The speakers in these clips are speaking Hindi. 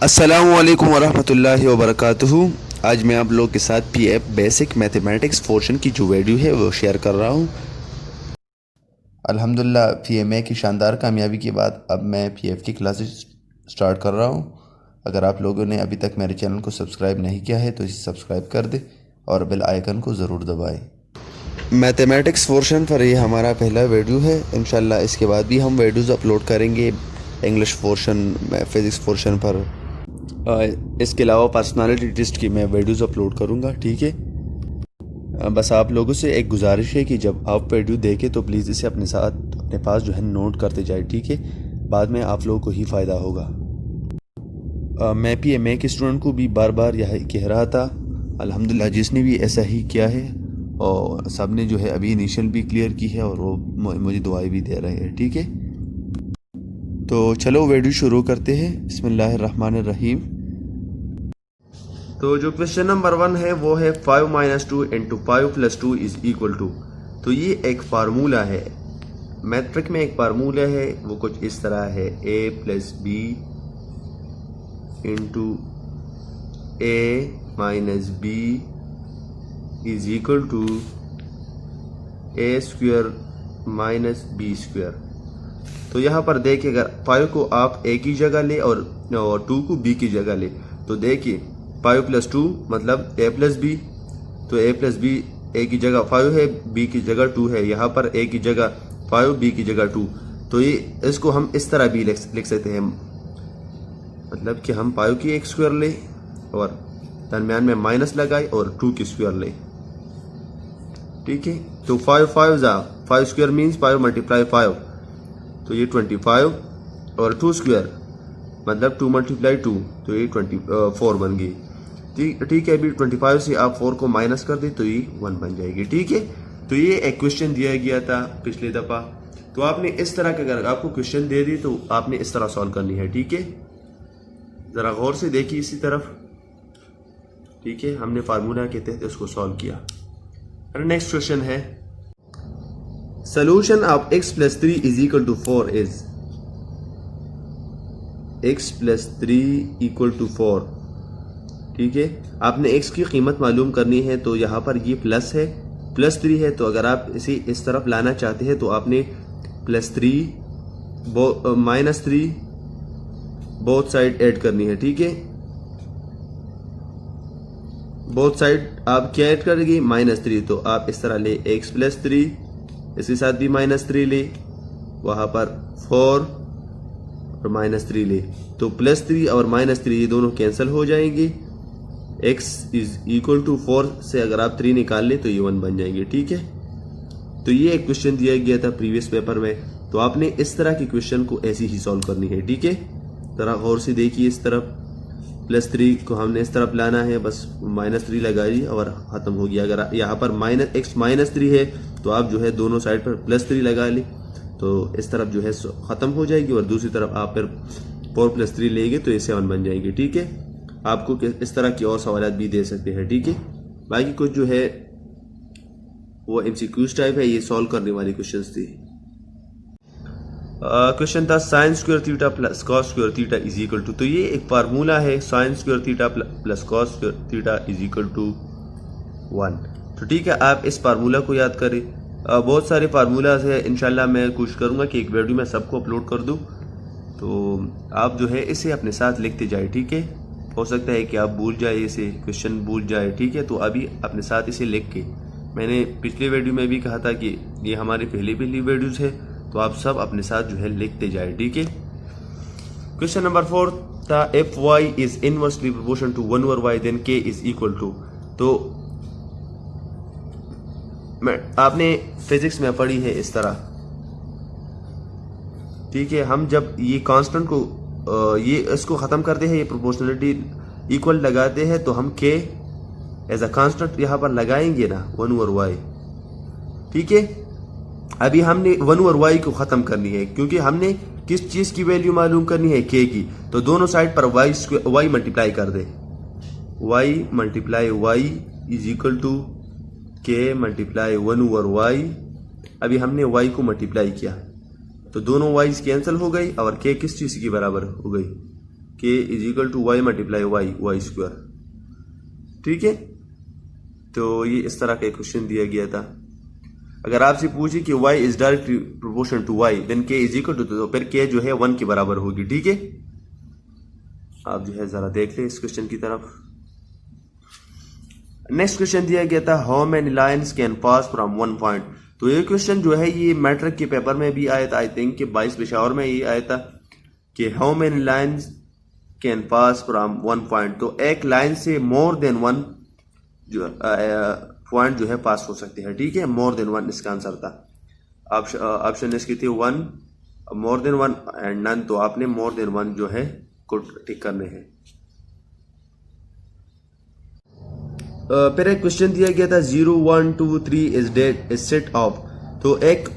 अस्सलामुअलैकुम वरहमतुल्लाहि वबरकातुहू। आज मैं आप लोग के साथ पीएफ बेसिक मैथमेटिक्स पोर्शन की जो वीडियो है वो शेयर कर रहा हूँ। अल्हम्दुलिल्लाह पीएमए की शानदार कामयाबी के बाद अब मैं पीएफ की क्लासेस स्टार्ट कर रहा हूँ। अगर आप लोगों ने अभी तक मेरे चैनल को सब्सक्राइब नहीं किया है तो इसे सब्सक्राइब कर दे और बेल आइकन को ज़रूर दबाएँ। मैथमेटिक्स पोर्शन पर ये हमारा पहला वीडियो है। इंशाल्लाह इसके बाद भी हम वीडियोज़ अपलोड करेंगे इंग्लिश पोर्शन, फिज़िक्स पोर्शन पर। इसके अलावा पर्सनालिटी टेस्ट की मैं वीडियोज़ अपलोड करूँगा, ठीक है। बस आप लोगों से एक गुजारिश है कि जब आप वीडियो देखें तो प्लीज़ इसे अपने साथ अपने पास जो है नोट करते जाए, ठीक है। बाद में आप लोगों को ही फ़ायदा होगा। मैं पीएमए के स्टूडेंट को भी बार बार यह कह रहा था, अल्हम्दुलिल्लाह जिसने भी ऐसा ही किया है और सब ने जो है अभी इनिशियल भी क्लियर की है और वो मुझे दुआएं भी दे रहे हैं, ठीक है। तो चलो वीडियो शुरू करते हैं। बिस्मिल्लाहिर्रहमानिर्रहीम। तो जो क्वेश्चन नंबर 1 है वो है 5 - 2 × 5 + 2 = 2। तो ये एक फार्मूला है, मैट्रिक में एक फार्मूला है, वो कुछ इस तरह है a + b × a - b = a² - b²। तो यहाँ पर देखिए, अगर 5 को आप a की जगह ले और 2 को b की जगह ले तो देखिए 5 + 2 मतलब a + b। तो a + b, a की जगह 5 है, b की जगह 2 है। यहाँ पर a की जगह 5, b की जगह 2। तो ये इसको हम इस तरह भी लिख सकते हैं, मतलब कि हम 5 की एक स्क्वायर ले और दरमियान में माइनस लगाए और 2 की स्क्वायर ले, ठीक है। तो 5 स्क्वायर मीन्स 5 × 5, तो ये 25 और 2 स्क्वायर मतलब 2 × 2, तो ये 24 बन गई, ठीक है। अभी 25 से आप 4 को माइनस कर दे तो ये 1 बन जाएगी, ठीक है। तो ये एक क्वेश्चन दिया गया था पिछले दफ़ा। तो आपने इस तरह का, अगर आपको क्वेश्चन दे दी तो आपने इस तरह सॉल्व करनी है, ठीक है। ज़रा गौर से देखिए इसी तरफ, ठीक है। हमने फार्मूला के तहत उसको सॉल्व किया। नेक्स्ट क्वेश्चन है solution of x + 3 = 4 is x + 3 = 4, ठीक है। आपने x की कीमत मालूम करनी है, तो यहाँ पर ये प्लस है, +3 है। तो अगर आप इसे इस तरफ लाना चाहते हैं तो आपने +3 -3 बोथ साइड ऐड करनी है, ठीक है। बोथ साइड आप क्या ऐड करेंगे? -3। तो आप इस तरह ले x + 3, इसके साथ भी -3 ले, वहां पर 4 और -3 ले, तो +3 और -3 ये दोनों कैंसिल हो जाएंगे। x = 4 से अगर आप 3 निकाल ले तो ये 1 बन जाएंगे, ठीक है। तो ये एक क्वेश्चन दिया गया था प्रीवियस पेपर में, तो आपने इस तरह के क्वेश्चन को ऐसे ही सॉल्व करनी है, ठीक है। जरा गौर से देखिए, इस तरफ +3 को हमने इस तरफ लाना है, बस -3 लगाइए और ख़त्म हो गया। अगर यहाँ पर x -3 है तो आप जो है दोनों साइड पर +3 लगा ले, तो इस तरफ जो है ख़त्म हो जाएगी और दूसरी तरफ आप फिर 4 + 3 लेंगे तो ये 7 बन जाएंगे, ठीक है। आपको इस तरह की और सवाल भी दे सकते हैं, ठीक है। बाकी कुछ जो है वो MCQs टाइप है, ये सॉल्व करने वाली क्वेश्चन थी। क्वेश्चन था sin² थीटा + cos² थीटा = 2। तो ये एक फार्मूला है, sin² थीटा + cos² थीटा = 1। तो ठीक है, आप इस फार्मूला को याद करें। बहुत सारे फार्मूलाज है, इंशाल्लाह मैं कोशिश करूंगा कि एक वीडियो में सबको अपलोड कर दूं। तो आप जो है इसे अपने साथ लिखते जाए, ठीक है। हो सकता है कि आप भूल जाए, इसे क्वेश्चन भूल जाए, ठीक है। तो अभी अपने साथ इसे लिख के, मैंने पिछले वीडियो में भी कहा था कि ये हमारी पहली वीडियोज़ है, तो आप सब अपने साथ जो है लिखते जाए, ठीक है। क्वेश्चन नंबर 4 था if y is inversely proportional to 1/y then k = 2। तो आपने फिजिक्स में पढ़ी है इस तरह, ठीक है। हम जब ये कांस्टेंट को ये इसको ख़त्म करते हैं, ये प्रोपोर्शनलिटी इक्वल लगाते हैं, तो हम k एज अ कांस्टेंट यहाँ पर लगाएंगे ना 1/y, ठीक है। अभी हमने 1/y को ख़त्म करनी है, क्योंकि हमने किस चीज़ की वैल्यू मालूम करनी है? k की। तो दोनों साइड पर y मल्टीप्लाई कर दे, y × y = k × 1/y। अभी हमने y को मल्टीप्लाई किया तो दोनों y's कैंसिल हो गई और k किस चीज़ की बराबर हो गई? K is equal to y multiply y y square. ठीक है, तो ये इस तरह का क्वेश्चन दिया गया था। अगर आपसे पूछे कि y is directly proportional to y then k is equal to, तो फिर k जो है 1 के बराबर होगी। ठीक है, आप जो है जरा देख लें इस क्वेश्चन की तरफ। नेक्स्ट क्वेश्चन दिया गया था how many lines can pass from one point. तो ये क्वेश्चन जो है ये मैट्रिक के पेपर में भी आया था, आई थिंक कि 22 पेशावर में ये आया था कि how many lines can pass from one point. तो एक लाइन से मोर देन वन जो पॉइंट जो है पास हो सकते हैं। ठीक है, मोर देन वन इसका आंसर था। ऑप्शन इसकी थी 1, मोर देन 1 एंड नन, तो आपने मोर देन 1 जो है को टिक करने हैं। फिर एक क्वेश्चन दिया गया था 0 1 2 3 is that is set of. तो एक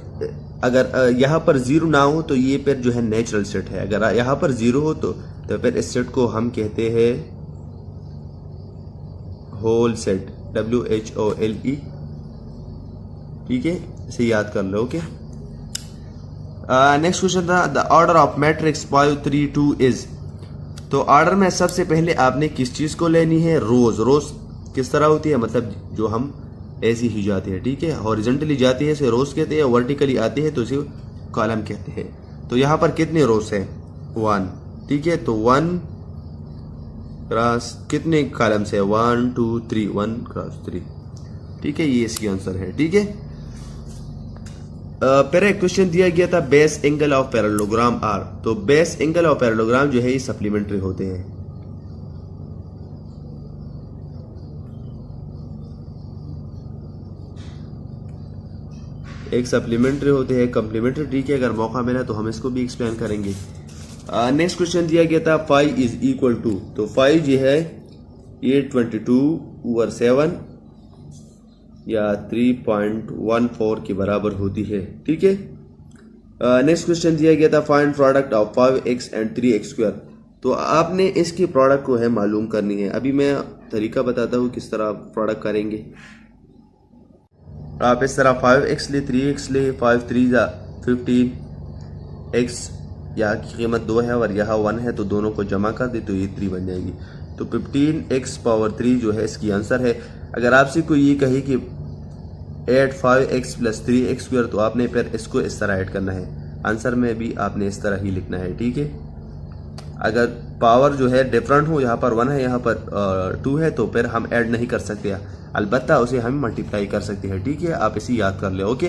अगर यहाँ पर 0 ना हो तो ये फिर जो है नेचुरल सेट है, अगर यहाँ पर 0 हो तो फिर इस सेट को हम कहते हैं होल सेट, WHOLE। ठीक है, इसे याद कर लो। ओके, नेक्स्ट क्वेश्चन था the order of matrix 5 3 2 is. तो ऑर्डर में सबसे पहले आपने किस चीज को लेनी है, रोज। रोज किस तरह होती है, मतलब जो हम ऐसी ही जाते हैं। ठीक है, हॉरिजॉन्टली जाती है इसे रोज कहते हैं, वर्टिकली आती है तो इसे कॉलम कहते हैं। तो यहाँ पर कितने रोज है, 1। ठीक है, तो 1 क्रॉस कितने कॉलम से, 1 2 3, 1 क्रॉस 3। ठीक है, ये इसकी आंसर है। ठीक है, फिर एक क्वेश्चन दिया गया था base angle of parallelogram are. तो बेस एंगल ऑफ पैरेललोग्राम जो है ये सप्लीमेंट्री होते हैं। एक सप्लीमेंट्री होते हैं, कम्प्लीमेंट्री। ठीक है, अगर मौका मिला तो हम इसको भी एक्सप्लेन करेंगे। नेक्स्ट क्वेश्चन दिया गया था 5 इज इक्वल टू। तो 5 जो है ये 22/7 या 3.14 के बराबर होती है। ठीक है, नेक्स्ट क्वेश्चन दिया गया था find product of 5x and 3x square. तो आपने इसकी प्रोडक्ट को है मालूम करनी है। अभी मैं तरीका बताता हूँ किस तरह प्रोडक्ट करेंगे। आप इस तरह 5x ले, 3x ले, 5 3 15, x यहाँ की कीमत 2 है और यहाँ 1 है, तो दोनों को जमा कर दे तो ये 3 बन जाएगी। तो 15x पावर 3 जो है इसकी आंसर है। अगर आपसे कोई ये कहे कि add 5x plus 3x square, तो आपने फिर इसको इस तरह ऐड करना है। आंसर में भी आपने इस तरह ही लिखना है। ठीक है, अगर पावर जो है डिफरेंट हो, यहाँ पर 1 है यहाँ पर 2 है, तो फिर हम ऐड नहीं कर सकते, अलबत्ता उसे हम मल्टीप्लाई कर सकते हैं। ठीक है, आप इसे याद कर ले। ओके,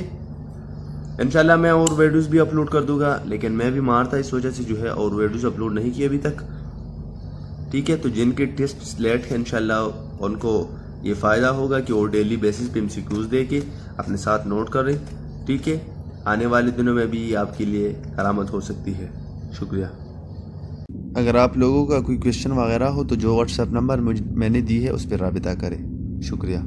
इंशाल्लाह मैं और वीडियोस भी अपलोड कर दूंगा, लेकिन मैं भी मार था इस वजह से जो है और वीडियोस अपलोड नहीं किए अभी तक। ठीक है, तो जिनके टेस्ट लेट है इंशाल्लाह उनको ये फ़ायदा होगा कि वो डेली बेसिस पे MCQs दे के अपने साथ नोट करें। ठीक है, आने वाले दिनों में भी आपके लिए करामत हो सकती है। शुक्रिया। अगर आप लोगों का कोई क्वेश्चन वगैरह हो तो जो व्हाट्सएप नंबर मैंने दी है उस पर राबिता करें। शुक्रिया।